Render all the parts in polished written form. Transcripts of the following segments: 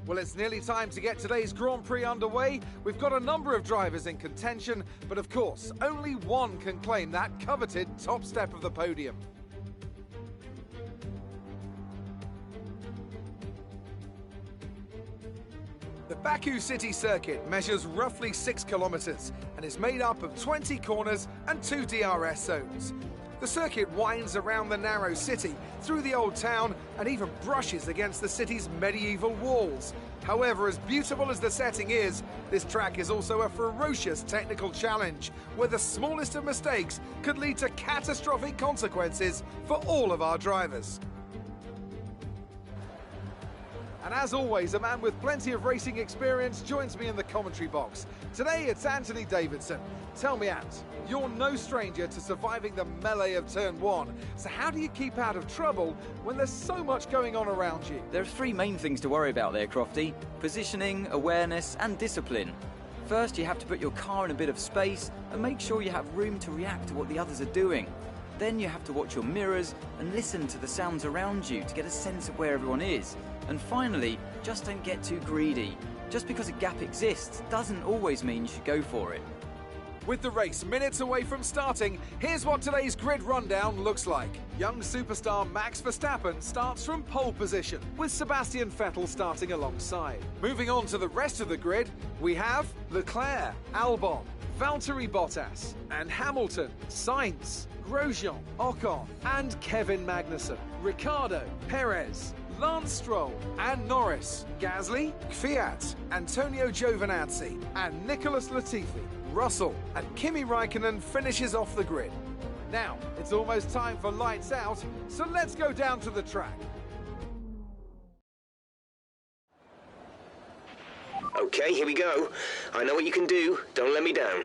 Well, it's nearly time to get today's Grand Prix underway. We've got a number of drivers in contention, but of course, only one can claim that coveted top step of the podium. The Baku City Circuit measures roughly 6 kilometers and is made up of 20 corners and 2 DRS zones. The circuit winds around the narrow city, through the old town, and even brushes against the city's medieval walls. However, as beautiful as the setting is, this track is also a ferocious technical challenge, where the smallest of mistakes could lead to catastrophic consequences for all of our drivers. And as always, a man with plenty of racing experience joins me in the commentary box. Today it's Anthony Davidson. Tell me, Ant, you're no stranger to surviving the melee of turn 1. So how do you keep out of trouble when there's so much going on around you? There are 3 main things to worry about there, Crofty. Positioning, awareness and discipline. First, you have to put your car in a bit of space and make sure you have room to react to what the others are doing. Then you have to watch your mirrors and listen to the sounds around you to get a sense of where everyone is. And finally, just don't get too greedy. Just because a gap exists doesn't always mean you should go for it. With the race minutes away from starting, here's what today's grid rundown looks like. Young superstar Max Verstappen starts from pole position, with Sebastian Vettel starting alongside. Moving on to the rest of the grid, we have Leclerc, Albon, Valtteri Bottas, and Hamilton, Sainz, Grosjean, Ocon, and Kevin Magnussen, Ricciardo, Perez, Lance Stroll and Norris, Gasly, Kvyat, Antonio Giovinazzi and Nicholas Latifi, Russell and Kimi Raikkonen finishes off the grid. Now, it's almost time for lights out, so let's go down to the track. Okay, here we go. I know what you can do. Don't let me down.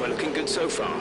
We're looking good so far.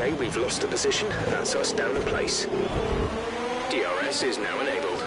Okay, we've lost a position. That's us down a place. DRS is now enabled.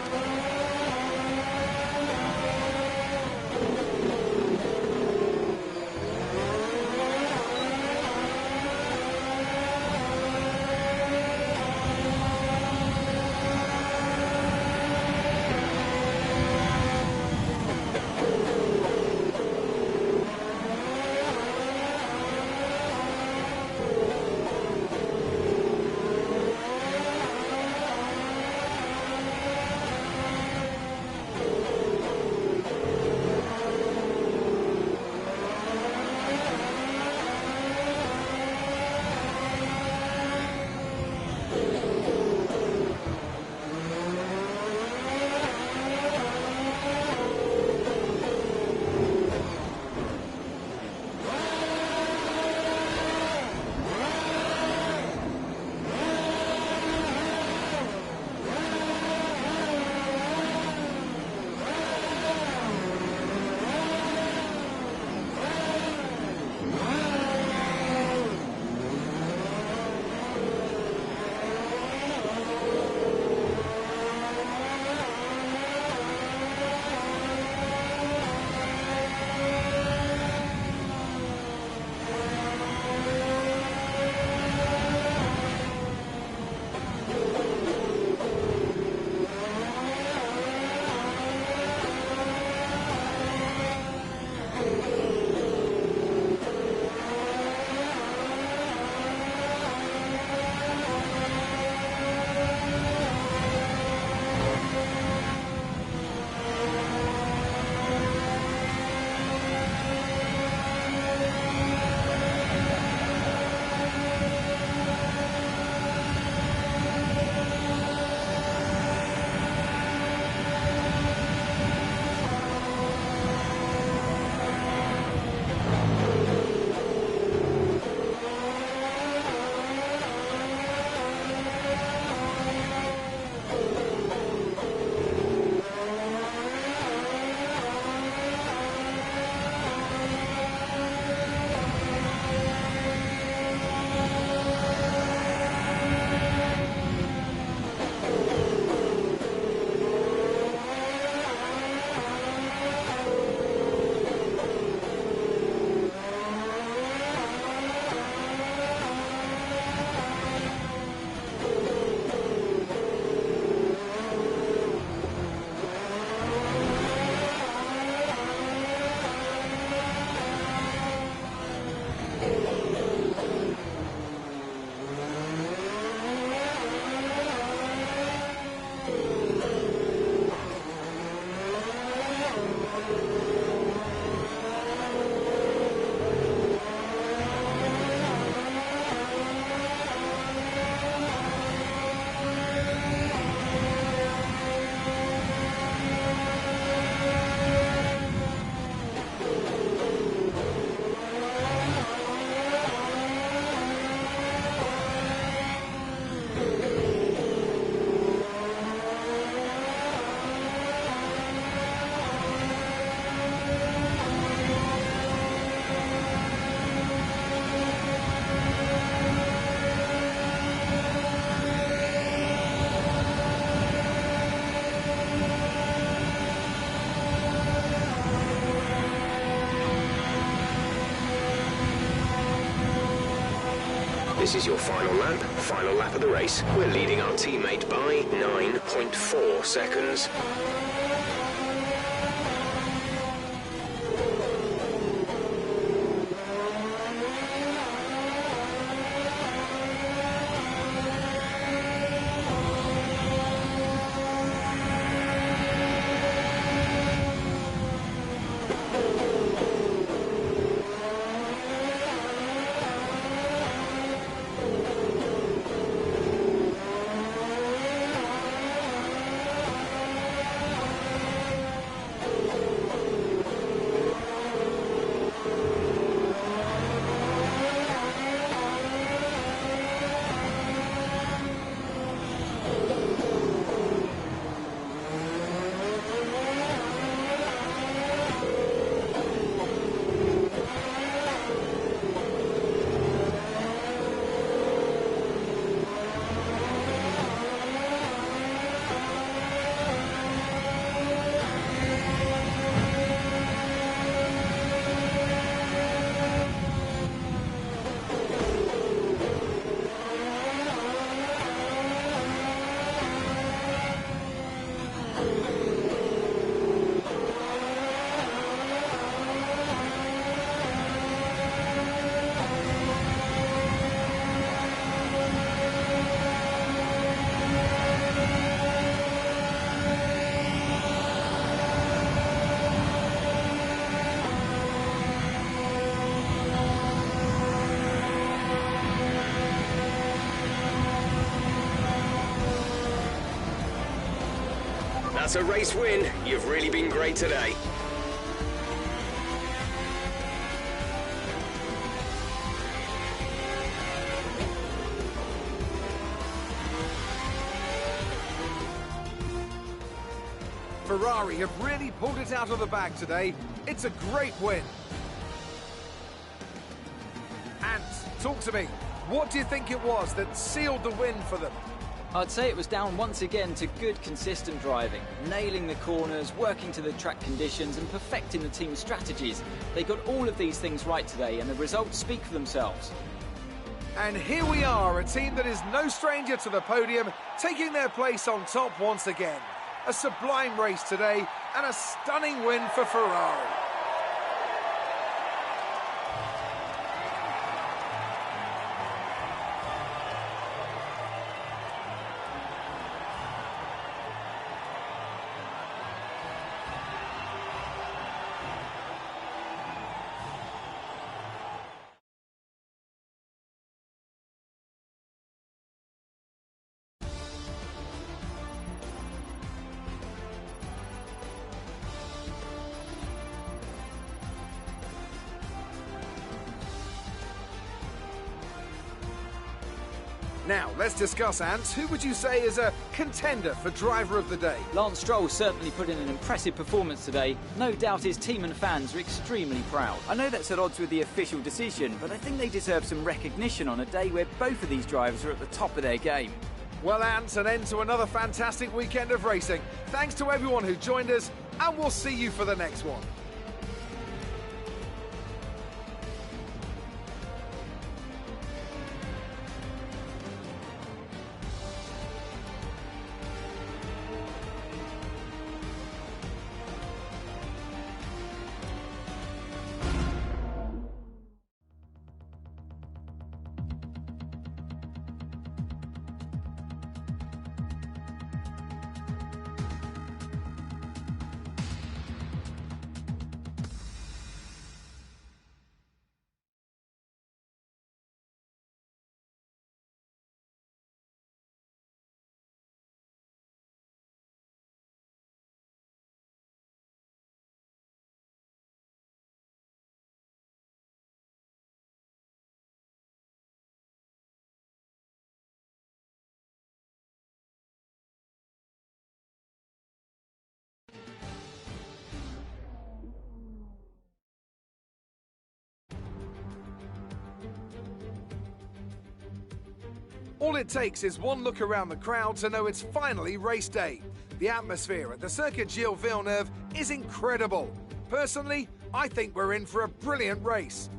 This is your final lap of the race. We're leading our teammate by 9.4 seconds. That's a race win. You've really been great today. Ferrari have really pulled it out of the bag today. It's a great win. And talk to me. What do you think it was that sealed the win for them? I'd say it was down once again to good, consistent driving, nailing the corners, working to the track conditions and perfecting the team's strategies. They got all of these things right today and the results speak for themselves. And here we are, a team that is no stranger to the podium, taking their place on top once again. A sublime race today and a stunning win for Ferrari. Now, let's discuss, Ant. Who would you say is a contender for Driver of the Day? Lance Stroll certainly put in an impressive performance today. No doubt his team and fans are extremely proud. I know that's at odds with the official decision, but I think they deserve some recognition on a day where both of these drivers are at the top of their game. Well, Ant, an end to another fantastic weekend of racing. Thanks to everyone who joined us, and we'll see you for the next one. All it takes is one look around the crowd to know it's finally race day. The atmosphere at the Circuit Gilles Villeneuve is incredible. Personally, I think we're in for a brilliant race.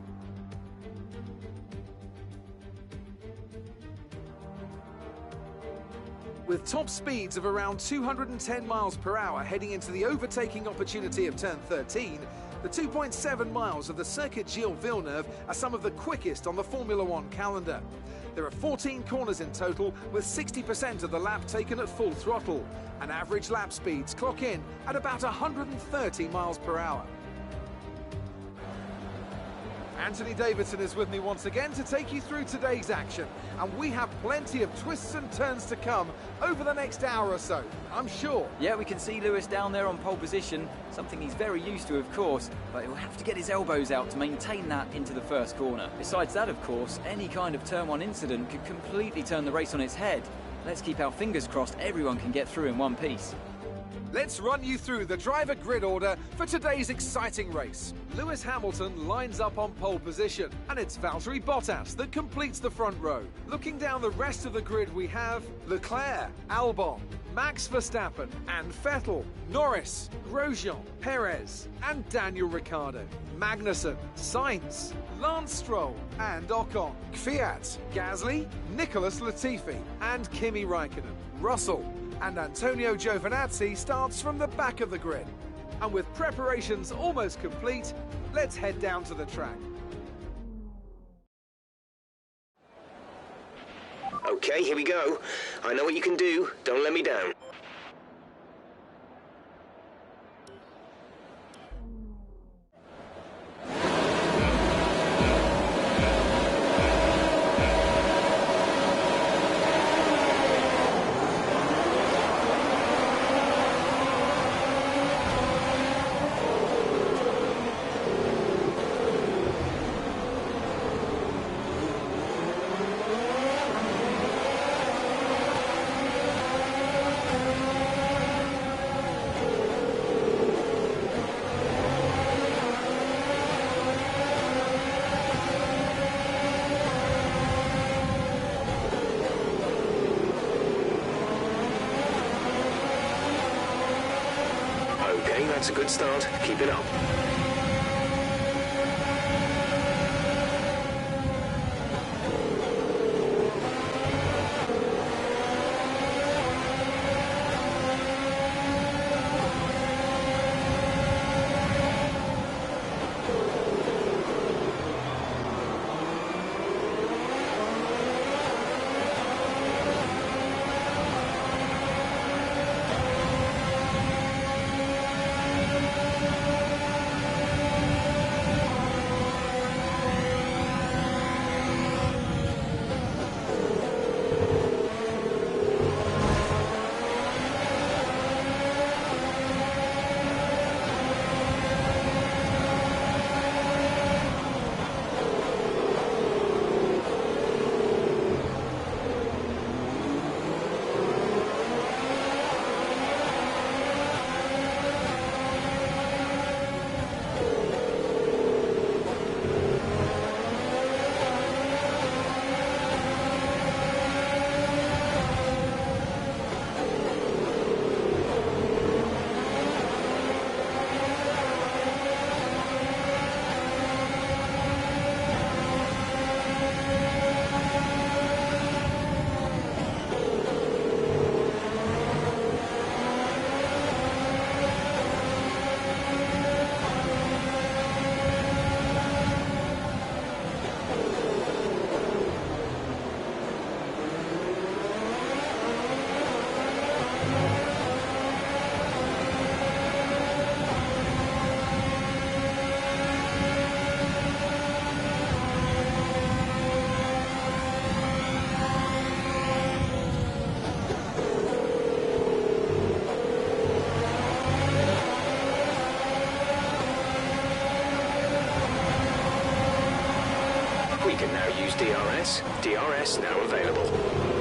With top speeds of around 210 miles per hour heading into the overtaking opportunity of turn 13, the 2.7 miles of the Circuit Gilles Villeneuve are some of the quickest on the Formula One calendar. There are 14 corners in total, with 60% of the lap taken at full throttle, and average lap speeds clock in at about 130 miles per hour. Anthony Davidson is with me once again to take you through today's action, and we have plenty of twists and turns to come over the next hour or so, I'm sure. Yeah, we can see Lewis down there on pole position, something he's very used to, of course, but he'll have to get his elbows out to maintain that into the first corner. Besides that, of course, any kind of turn one incident could completely turn the race on its head. Let's keep our fingers crossed everyone can get through in one piece. Let's run you through the driver grid order for today's exciting race. Lewis Hamilton lines up on pole position, and it's Valtteri Bottas that completes the front row. Looking down the rest of the grid, we have Leclerc, Albon, Max Verstappen and Vettel, Norris, Grosjean, Perez and Daniel Ricciardo, Magnussen, Sainz, Lance Stroll and Ocon, Kvyat, Gasly, Nicholas Latifi and Kimi Raikkonen. Russell and Antonio Giovinazzi starts from the back of the grid. And with preparations almost complete, let's head down to the track. Okay, here we go. I know what you can do. Don't let me down. That's a good start. Keep it up. We can now use DRS. DRS now available.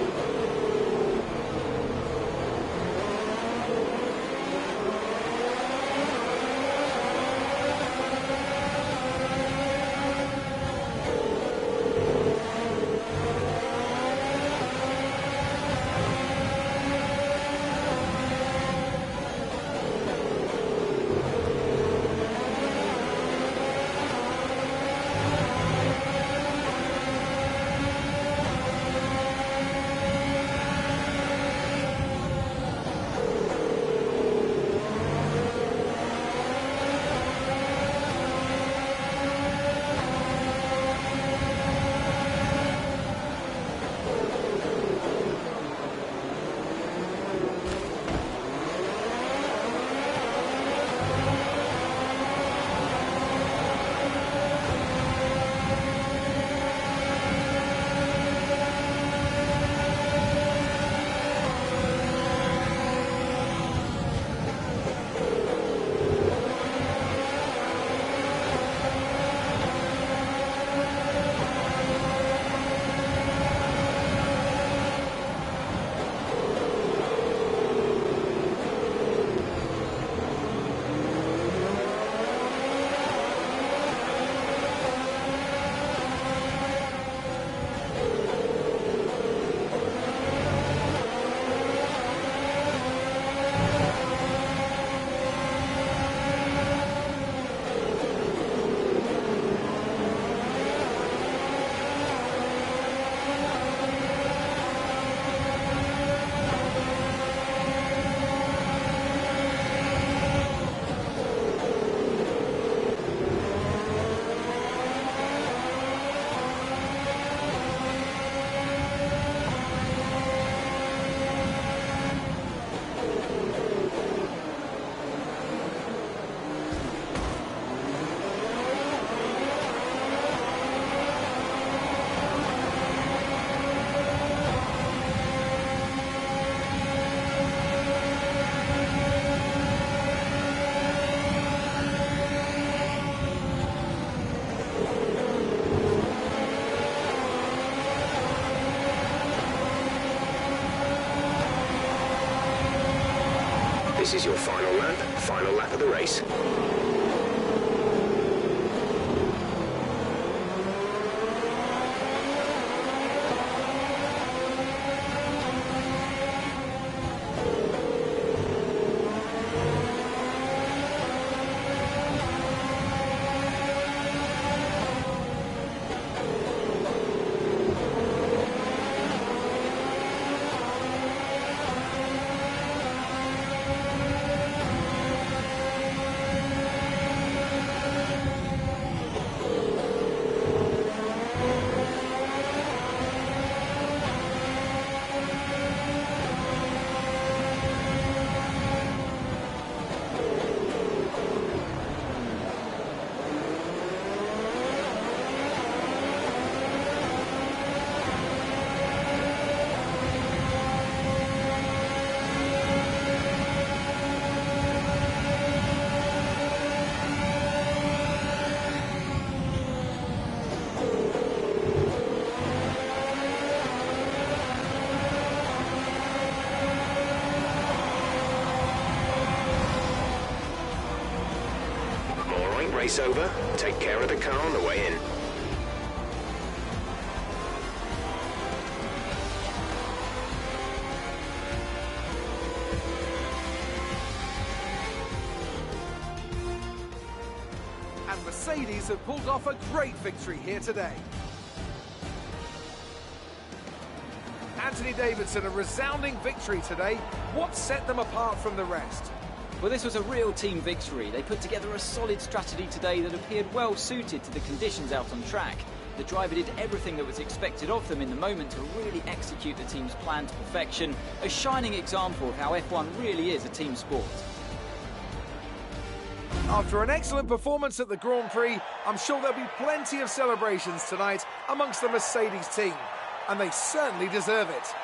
This is your final lap of the race. race over. Take care of the car on the way in. And Mercedes have pulled off a great victory here today. Anthony Davidson, a resounding victory today. What set them apart from the rest? Well, this was a real team victory. They put together a solid strategy today that appeared well suited to the conditions out on track. The driver did everything that was expected of them in the moment to really execute the team's plan to perfection. A shining example of how F1 really is a team sport. After an excellent performance at the Grand Prix, I'm sure there'll be plenty of celebrations tonight amongst the Mercedes team. And they certainly deserve it.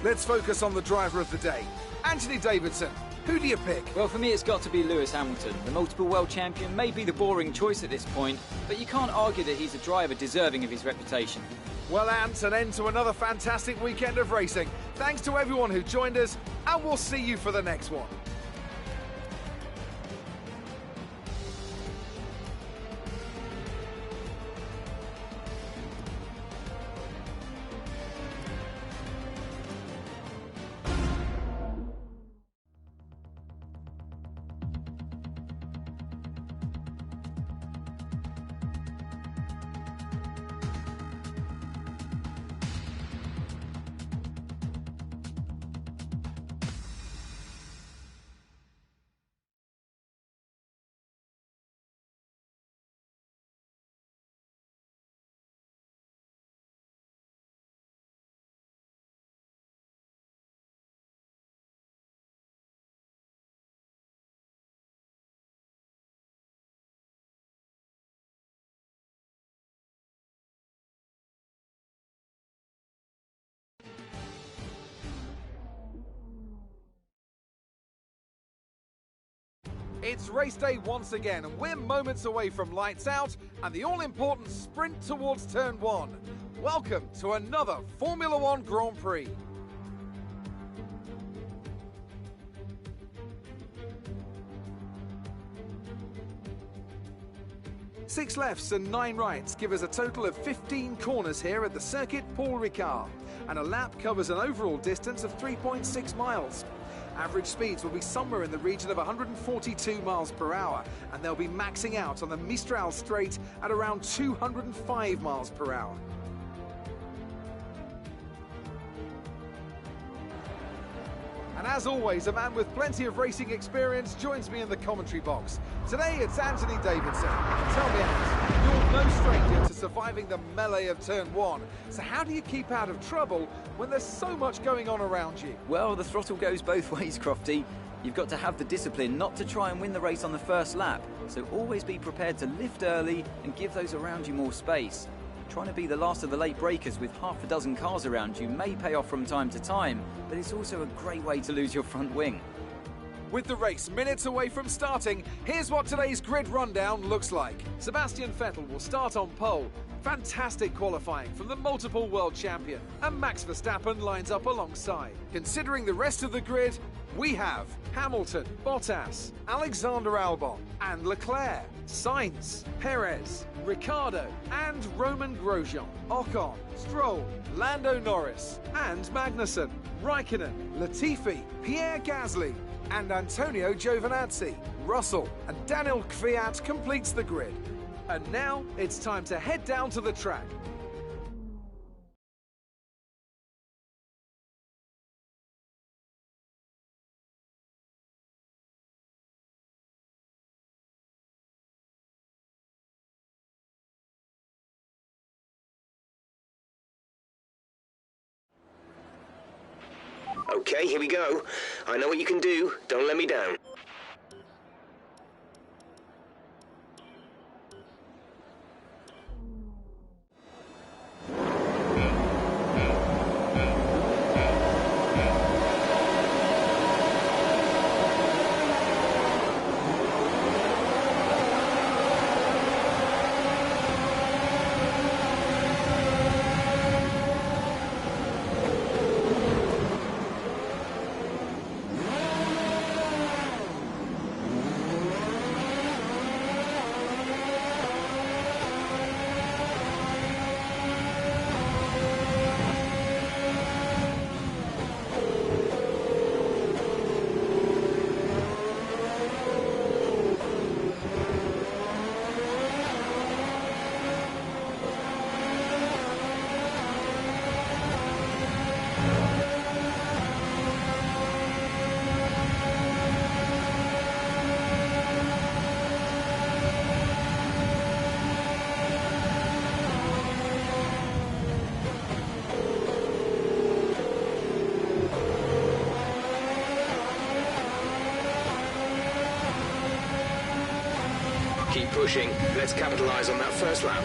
Let's focus on the driver of the day, Anthony Davidson. Who do you pick? Well, for me, it's got to be Lewis Hamilton. The multiple world champion may be the boring choice at this point, but you can't argue that he's a driver deserving of his reputation. Well, Ant, an end to another fantastic weekend of racing. Thanks to everyone who joined us, and we'll see you for the next one. It's race day once again, and we're moments away from lights out and the all-important sprint towards turn one. Welcome to another Formula One Grand Prix. Six lefts and 9 rights give us a total of 15 corners here at the Circuit Paul Ricard, and a lap covers an overall distance of 3.6 miles. Average speeds will be somewhere in the region of 142 miles per hour, and they'll be maxing out on the Mistral Straight at around 205 miles per hour. And as always, a man with plenty of racing experience joins me in the commentary box. Today it's Anthony Davidson. Tell me, Ant, you're no stranger to surviving the melee of turn one. So how do you keep out of trouble when there's so much going on around you? Well, the throttle goes both ways, Crofty. You've got to have the discipline not to try and win the race on the first lap. So always be prepared to lift early and give those around you more space. Trying to be the last of the late breakers with half a dozen cars around you may pay off from time to time, but it's also a great way to lose your front wing. With the race minutes away from starting, here's what today's grid rundown looks like. Sebastian Vettel will start on pole. Fantastic qualifying from the multiple world champion. And Max Verstappen lines up alongside. Considering the rest of the grid, we have Hamilton, Bottas, Alexander Albon, and Leclerc, Sainz, Perez, Ricciardo, and Roman Grosjean, Ocon, Stroll, Lando Norris, and Magnussen, Raikkonen, Latifi, Pierre Gasly, and Antonio Giovinazzi. Russell and Daniel Kvyat completes the grid. And now it's time to head down to the track. Okay, here we go. I know what you can do. Don't let me down. Keep pushing. Let's capitalize on that first lap.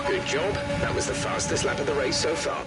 Good job. That was the fastest lap of the race so far.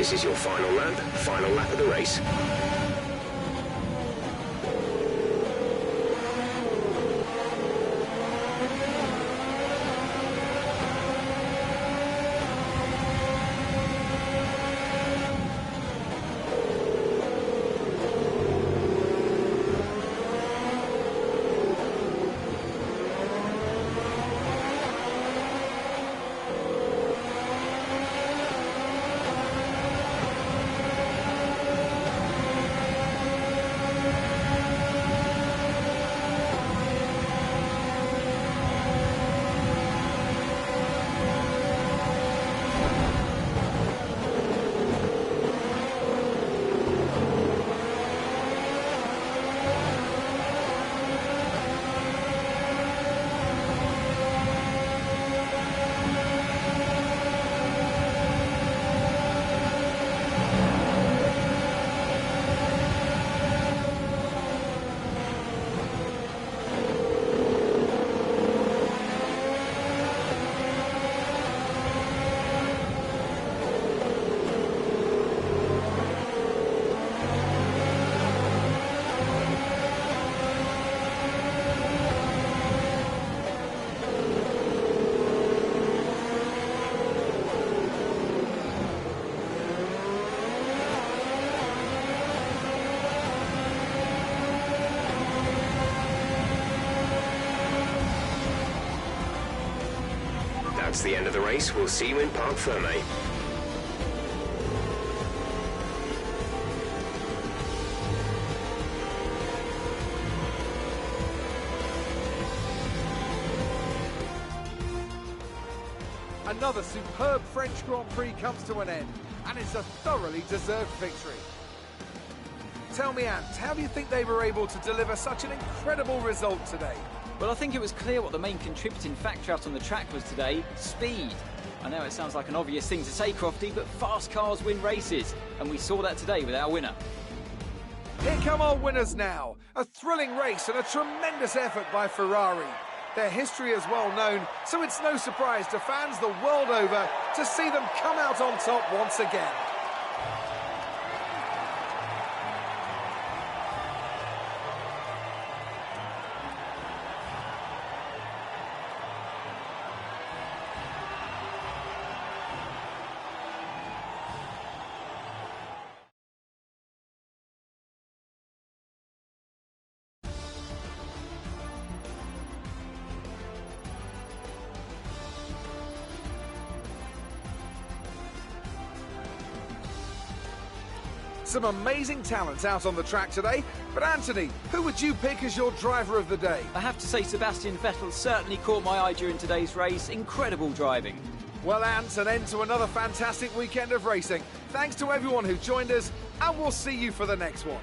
This is your final lap of the race. That's the end of the race. We'll see you in Parc Fermé. Another superb French Grand Prix comes to an end, and it's a thoroughly deserved victory. Tell me, Ant, how do you think they were able to deliver such an incredible result today? Well, I think it was clear what the main contributing factor out on the track was today: speed. I know it sounds like an obvious thing to say, Crofty, but fast cars win races, and we saw that today with our winner. Here come our winners now. A thrilling race and a tremendous effort by Ferrari. Their history is well known, so it's no surprise to fans the world over to see them come out on top once again. Some amazing talents out on the track today, but Anthony, who would you pick as your driver of the day? I have to say Sebastian Vettel certainly caught my eye during today's race. Incredible driving. Well, Ant, an end to another fantastic weekend of racing. Thanks to everyone who joined us, and we'll see you for the next one.